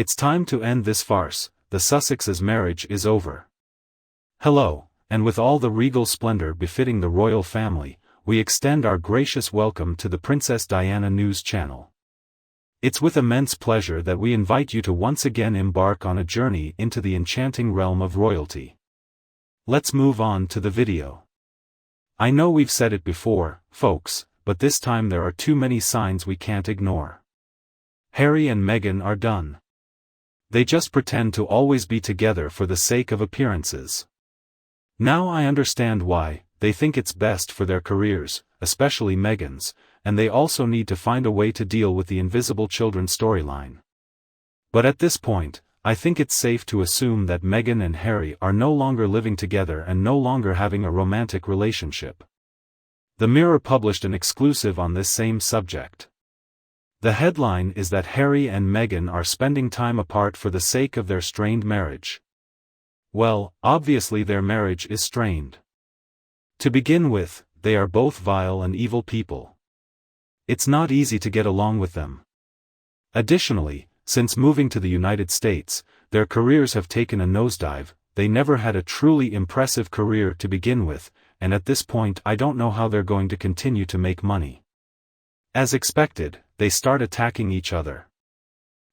It's time to end this farce. The Sussex's marriage is over. Hello, and with all the regal splendor befitting the royal family, we extend our gracious welcome to the Princess Diana News Channel. It's with immense pleasure that we invite you to once again embark on a journey into the enchanting realm of royalty. Let's move on to the video. I know we've said it before, folks, but this time there are too many signs we can't ignore. Harry and Meghan are done. They just pretend to always be together for the sake of appearances. Now I understand why. They think it's best for their careers, especially Meghan's, and they also need to find a way to deal with the invisible children storyline. But at this point, I think it's safe to assume that Meghan and Harry are no longer living together and no longer having a romantic relationship. The Mirror published an exclusive on this same subject. The headline is that Harry and Meghan are spending time apart for the sake of their strained marriage. Well, obviously their marriage is strained. To begin with, they are both vile and evil people. It's not easy to get along with them. Additionally, since moving to the United States, their careers have taken a nosedive. They never had a truly impressive career to begin with, and at this point I don't know how they're going to continue to make money. As expected, they start attacking each other.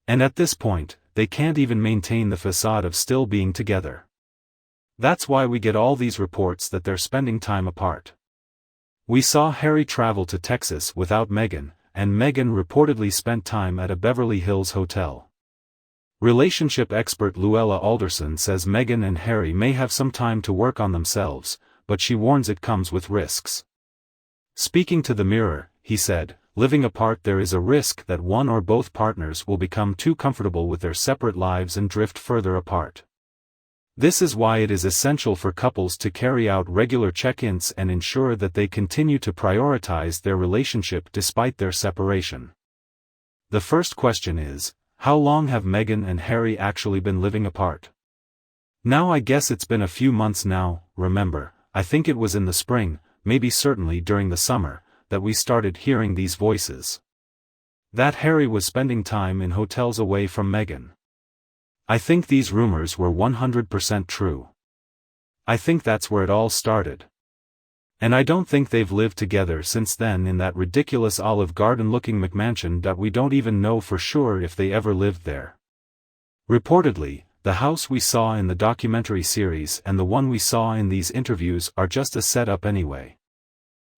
And at this point, they can't even maintain the facade of still being together. That's why we get all these reports that they're spending time apart. We saw Harry travel to Texas without Meghan, and Meghan reportedly spent time at a Beverly Hills hotel. Relationship expert Luella Alderson says Meghan and Harry may have some time to work on themselves, but she warns it comes with risks. Speaking to the Mirror, he said, "Living apart, there is a risk that one or both partners will become too comfortable with their separate lives and drift further apart. This is why it is essential for couples to carry out regular check-ins and ensure that they continue to prioritize their relationship despite their separation." The first question is, how long have Meghan and Harry actually been living apart? Now I guess it's been a few months now. Remember, I think it was in the spring, maybe certainly during the summer, that we started hearing these voices. That Harry was spending time in hotels away from Meghan. I think these rumors were 100% true. I think that's where it all started. And I don't think they've lived together since then in that ridiculous Olive Garden-looking McMansion that we don't even know for sure if they ever lived there. Reportedly, the house we saw in the documentary series and the one we saw in these interviews are just a setup anyway.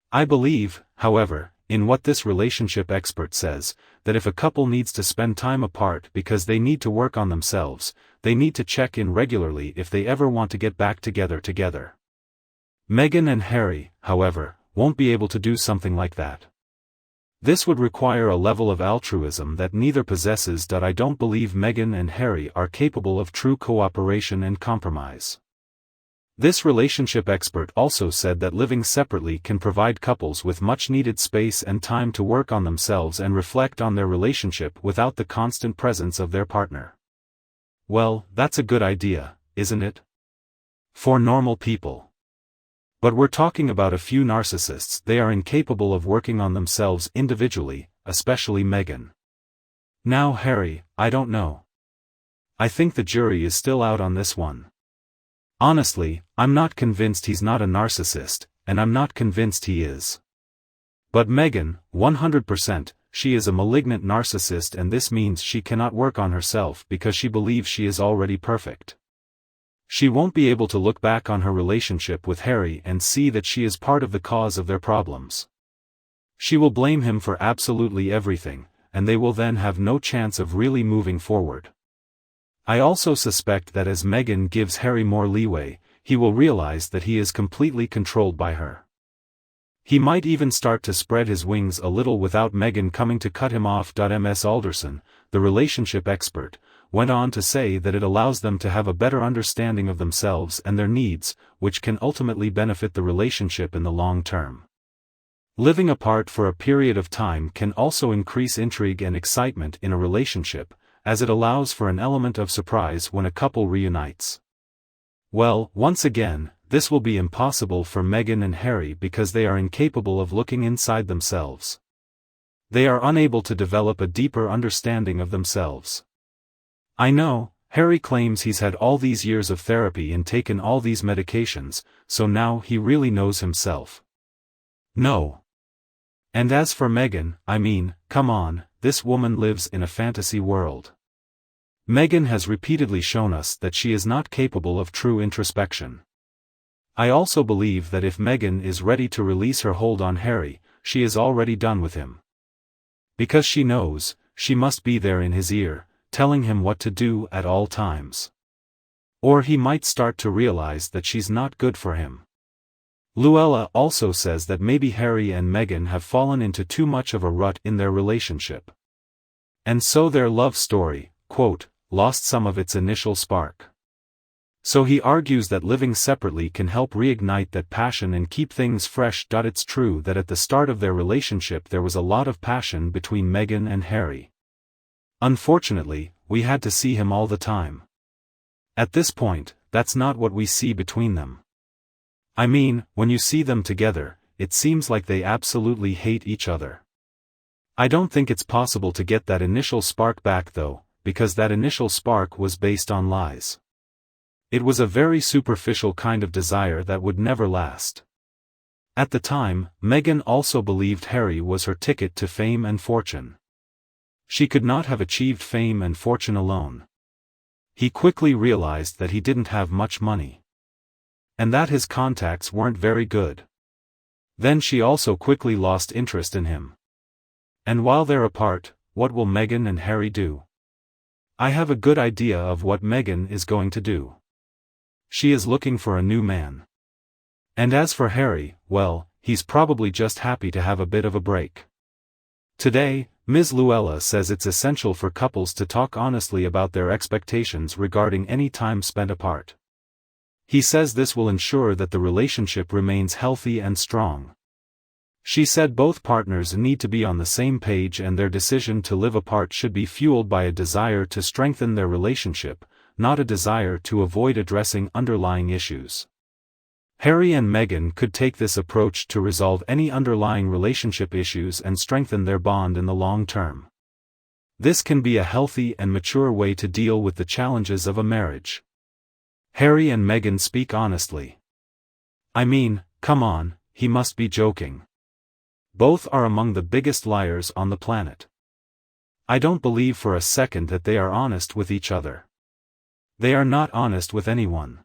I believe, however, in what this relationship expert says, that if a couple needs to spend time apart because they need to work on themselves, they need to check in regularly if they ever want to get back together. Meghan and Harry, however, won't be able to do something like that. This would require a level of altruism that neither possesses. I don't believe Meghan and Harry are capable of true cooperation and compromise. This relationship expert also said that living separately can provide couples with much-needed space and time to work on themselves and reflect on their relationship without the constant presence of their partner. Well, that's a good idea, isn't it? For normal people. But we're talking about a few narcissists. They are incapable of working on themselves individually, especially Meghan. Now Harry, I don't know. I think the jury is still out on this one. Honestly, I'm not convinced he's not a narcissist, and I'm not convinced he is. But Meghan, 100%, she is a malignant narcissist, and this means she cannot work on herself because she believes she is already perfect. She won't be able to look back on her relationship with Harry and see that she is part of the cause of their problems. She will blame him for absolutely everything, and they will then have no chance of really moving forward. I also suspect that as Meghan gives Harry more leeway, he will realize that he is completely controlled by her. He might even start to spread his wings a little without Meghan coming to cut him off. Ms. Alderson, the relationship expert, went on to say that it allows them to have a better understanding of themselves and their needs, which can ultimately benefit the relationship in the long term. Living apart for a period of time can also increase intrigue and excitement in a relationship, as it allows for an element of surprise when a couple reunites. Well, once again, this will be impossible for Meghan and Harry because they are incapable of looking inside themselves. They are unable to develop a deeper understanding of themselves. I know, Harry claims he's had all these years of therapy and taken all these medications, so now he really knows himself. No. And as for Meghan, I mean, come on, this woman lives in a fantasy world. Meghan has repeatedly shown us that she is not capable of true introspection. I also believe that if Meghan is ready to release her hold on Harry, she is already done with him. Because she knows, she must be there in his ear, telling him what to do at all times. Or he might start to realize that she's not good for him. Luella also says that maybe Harry and Meghan have fallen into too much of a rut in their relationship. And so their love story, quote, lost some of its initial spark. So he argues that living separately can help reignite that passion and keep things fresh. It's true that at the start of their relationship there was a lot of passion between Meghan and Harry. Unfortunately, we had to see him all the time. At this point, that's not what we see between them. I mean, when you see them together, it seems like they absolutely hate each other. I don't think it's possible to get that initial spark back though, because that initial spark was based on lies. It was a very superficial kind of desire that would never last. At the time, Meghan also believed Harry was her ticket to fame and fortune. She could not have achieved fame and fortune alone. He quickly realized that he didn't have much money. And that his contacts weren't very good. Then she also quickly lost interest in him. And while they're apart, what will Meghan and Harry do? I have a good idea of what Meghan is going to do. She is looking for a new man. And as for Harry, well, he's probably just happy to have a bit of a break. Today, Ms. Luella says it's essential for couples to talk honestly about their expectations regarding any time spent apart. He says this will ensure that the relationship remains healthy and strong. She said both partners need to be on the same page and their decision to live apart should be fueled by a desire to strengthen their relationship, not a desire to avoid addressing underlying issues. Harry and Meghan could take this approach to resolve any underlying relationship issues and strengthen their bond in the long term. This can be a healthy and mature way to deal with the challenges of a marriage. Harry and Meghan speak honestly. I mean, come on, he must be joking. Both are among the biggest liars on the planet. I don't believe for a second that they are honest with each other. They are not honest with anyone.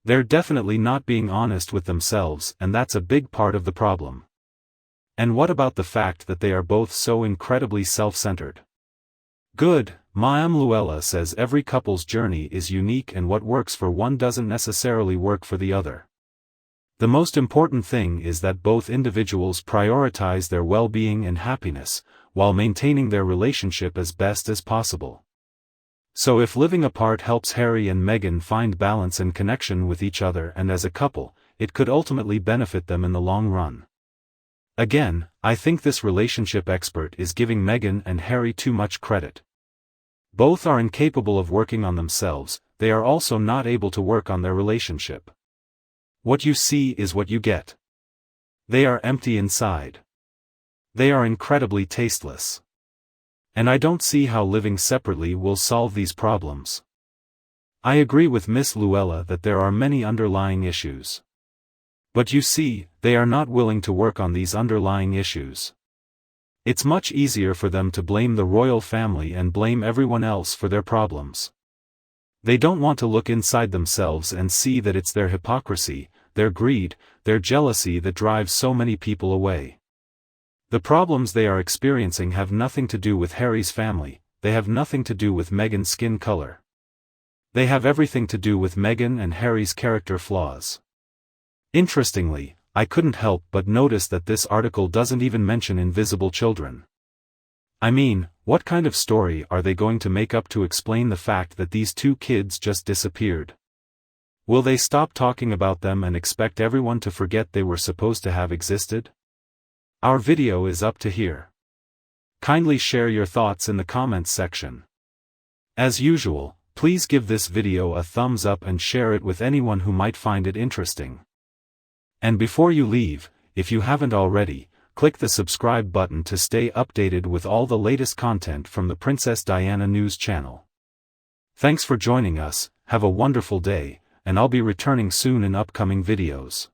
They're definitely not being honest with themselves, and that's a big part of the problem. And what about the fact that they are both so incredibly self-centered? Good, Ms. Luella says every couple's journey is unique and what works for one doesn't necessarily work for the other. The most important thing is that both individuals prioritize their well-being and happiness, while maintaining their relationship as best as possible. So if living apart helps Harry and Meghan find balance and connection with each other and as a couple, it could ultimately benefit them in the long run. Again, I think this relationship expert is giving Meghan and Harry too much credit. Both are incapable of working on themselves, they are also not able to work on their relationship. What you see is what you get. They are empty inside. They are incredibly tasteless. And I don't see how living separately will solve these problems. I agree with Miss Luella that there are many underlying issues. But you see, they are not willing to work on these underlying issues. It's much easier for them to blame the royal family and blame everyone else for their problems. They don't want to look inside themselves and see that it's their hypocrisy, their greed, their jealousy that drives so many people away. The problems they are experiencing have nothing to do with Harry's family, they have nothing to do with Meghan's skin color. They have everything to do with Meghan and Harry's character flaws. Interestingly, I couldn't help but notice that this article doesn't even mention invisible children. I mean, what kind of story are they going to make up to explain the fact that these two kids just disappeared? Will they stop talking about them and expect everyone to forget they were supposed to have existed? Our video is up to here. Kindly share your thoughts in the comments section. As usual, please give this video a thumbs up and share it with anyone who might find it interesting. And before you leave, if you haven't already, click the subscribe button to stay updated with all the latest content from the Princess Diana News channel. Thanks for joining us, have a wonderful day, and I'll be returning soon in upcoming videos.